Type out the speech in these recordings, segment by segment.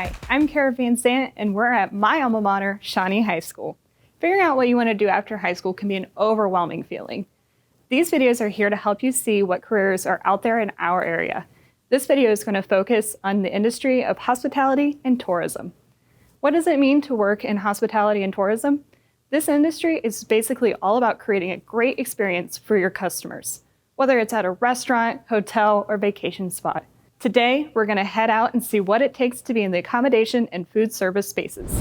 Hi, I'm Kara Van Sant, and we're at my alma mater, Shawnee High School. Figuring out what you want to do after high school can be an overwhelming feeling. These videos are here to help you see what careers are out there in our area. This video is going to focus on the industry of hospitality and tourism. What does it mean to work in hospitality and tourism? This industry is basically all about creating a great experience for your customers, whether it's at a restaurant, hotel, or vacation spot. Today, we're going to head out and see what it takes to be in the accommodation and food service spaces.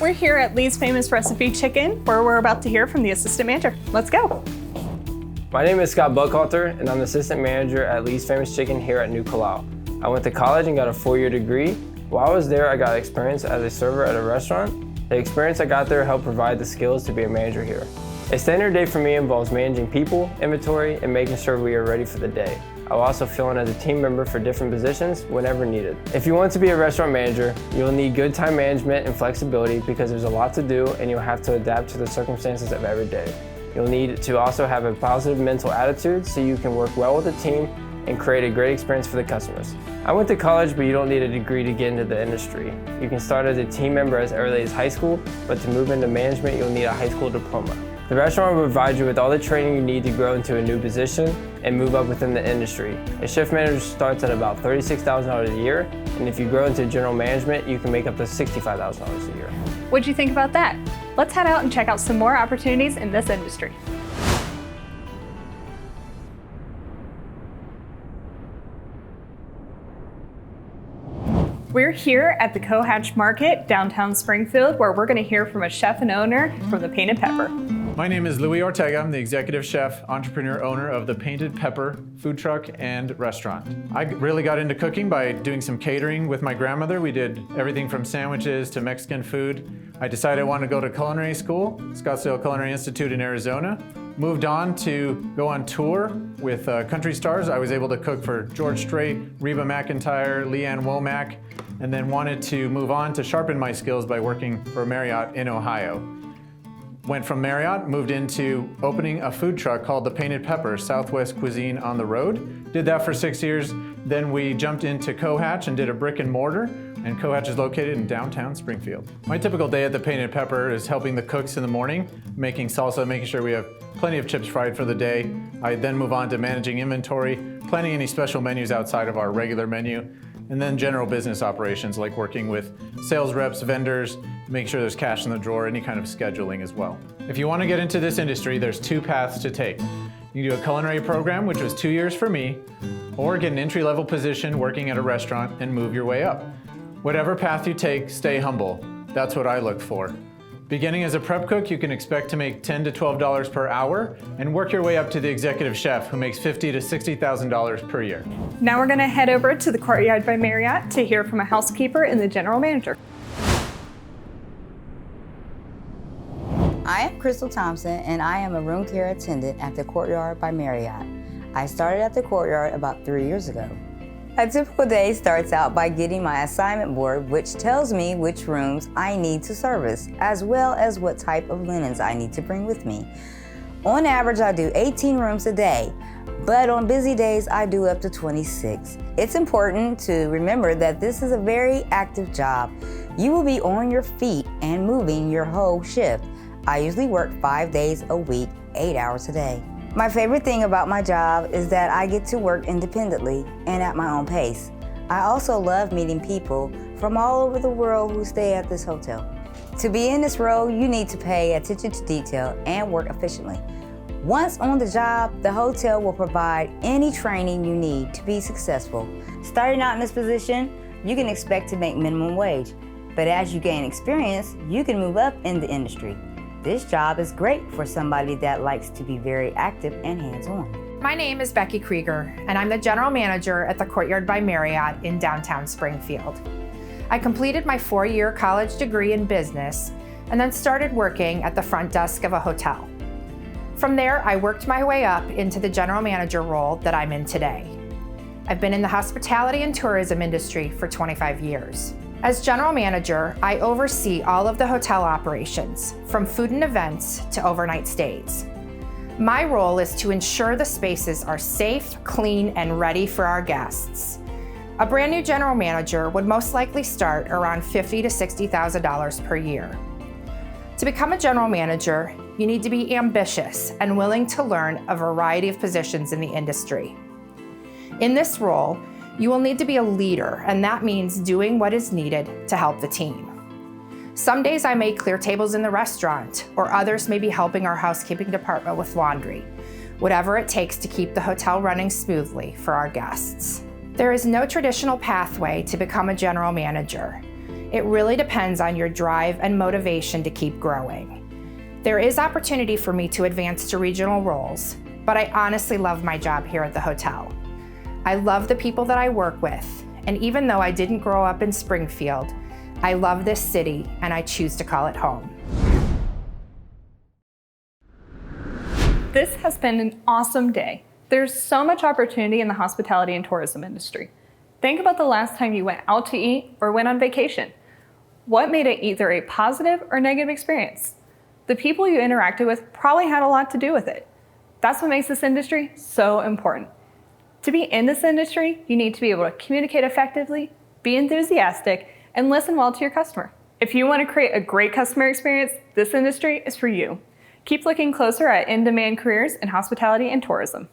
We're here at Lee's Famous Recipe Chicken, where we're about to hear from the assistant manager. Let's go. My name is Scott BUCHHALTER, and I'm the assistant manager at Lee's Famous Chicken here at New Kalau. I went to college and got a 4-year degree. While I was there, I got experience as a server at a restaurant. The experience I got there helped provide the skills to be a manager here. A standard day for me involves managing people, inventory, and making sure we are ready for the day. I'll also fill in as a team member for different positions whenever needed. If you want to be a restaurant manager, you'll need good time management and flexibility because there's a lot to do and you'll have to adapt to the circumstances of every day. You'll need to also have a positive mental attitude so you can work well with the team and create a great experience for the customers. I went to college, but you don't need a degree to get into the industry. You can start as a team member as early as high school, but to move into management, you'll need a high school diploma. The restaurant will provide you with all the training you need to grow into a new position and move up within the industry. A shift manager starts at about $36,000 a year, and if you grow into general management, you can make up to $65,000 a year. What'd you think about that? Let's head out and check out some more opportunities in this industry. We're here at the Cohatch Market, downtown Springfield, where we're going to hear from a chef and owner from the Painted Pepper. My name is Louie Ortega. I'm the executive chef, entrepreneur, owner of the Painted Pepper food truck and restaurant. I really got into cooking by doing some catering with my grandmother. We did everything from sandwiches to Mexican food. I decided I wanted to go to culinary school, Scottsdale Culinary Institute in Arizona. Moved on to go on tour with country stars. I was able to cook for George Strait, Reba McEntire, Leanne Womack, and then wanted to move on to sharpen my skills by working for Marriott in Ohio. Went from Marriott, moved into opening a food truck called the Painted Pepper, Southwest Cuisine on the Road. Did that for 6 years. Then we jumped into Cohatch and did a brick and mortar, and Cohatch is located in downtown Springfield. My typical day at the Painted Pepper is helping the cooks in the morning, making salsa, making sure we have plenty of chips fried for the day. I then move on to managing inventory, planning any special menus outside of our regular menu, and then general business operations like working with sales reps, vendors, make sure there's cash in the drawer, any kind of scheduling as well. If you want to get into this industry, there's 2 paths to take. You can do a culinary program, which was 2 years for me, or get an entry-level position working at a restaurant and move your way up. Whatever path you take, stay humble. That's what I look for. Beginning as a prep cook, you can expect to make $10 to $12 per hour and work your way up to the executive chef who makes $50,000 to $60,000 per year. Now we're going to head over to the Courtyard by Marriott to hear from a housekeeper and the general manager. I am Crystal Thompson, and I am a room care attendant at the Courtyard by Marriott. I started at the Courtyard about 3 years ago. A typical day starts out by getting my assignment board, which tells me which rooms I need to service, as well as what type of linens I need to bring with me. On average, I do 18 rooms a day, but on busy days, I do up to 26. It's important to remember that this is a very active job. You will be on your feet and moving your whole shift. I usually work 5 days a week, 8 hours a day. My favorite thing about my job is that I get to work independently and at my own pace. I also love meeting people from all over the world who stay at this hotel. To be in this role, you need to pay attention to detail and work efficiently. Once on the job, the hotel will provide any training you need to be successful. Starting out in this position, you can expect to make minimum wage, but as you gain experience, you can move up in the industry. This job is great for somebody that likes to be very active and hands-on. My name is Becky KRIEGER, and I'm the general manager at the Courtyard by Marriott in downtown Springfield. I completed my 4-year college degree in business and then started working at the front desk of a hotel. From there, I worked my way up into the general manager role that I'm in today. I've been in the hospitality and tourism industry for 25 years. As general manager, I oversee all of the hotel operations, from food and events to overnight stays. My role is to ensure the spaces are safe, clean, and ready for our guests. A brand new general manager would most likely start around $50,000 to $60,000 per year. To become a general manager, you need to be ambitious and willing to learn a variety of positions in the industry. In this role, you will need to be a leader, and that means doing what is needed to help the team. Some days I may clear tables in the restaurant, or others may be helping our housekeeping department with laundry, whatever it takes to keep the hotel running smoothly for our guests. There is no traditional pathway to become a general manager. It really depends on your drive and motivation to keep growing. There is opportunity for me to advance to regional roles, but I honestly love my job here at the hotel. I love the people that I work with, and even though I didn't grow up in Springfield, I love this city and I choose to call it home. This has been an awesome day. There's so much opportunity in the hospitality and tourism industry. Think about the last time you went out to eat or went on vacation. What made it either a positive or negative experience? The people you interacted with probably had a lot to do with it. That's what makes this industry so important. To be in this industry, you need to be able to communicate effectively, be enthusiastic, and listen well to your customer. If you want to create a great customer experience, this industry is for you. Keep looking closer at in-demand careers in hospitality and tourism.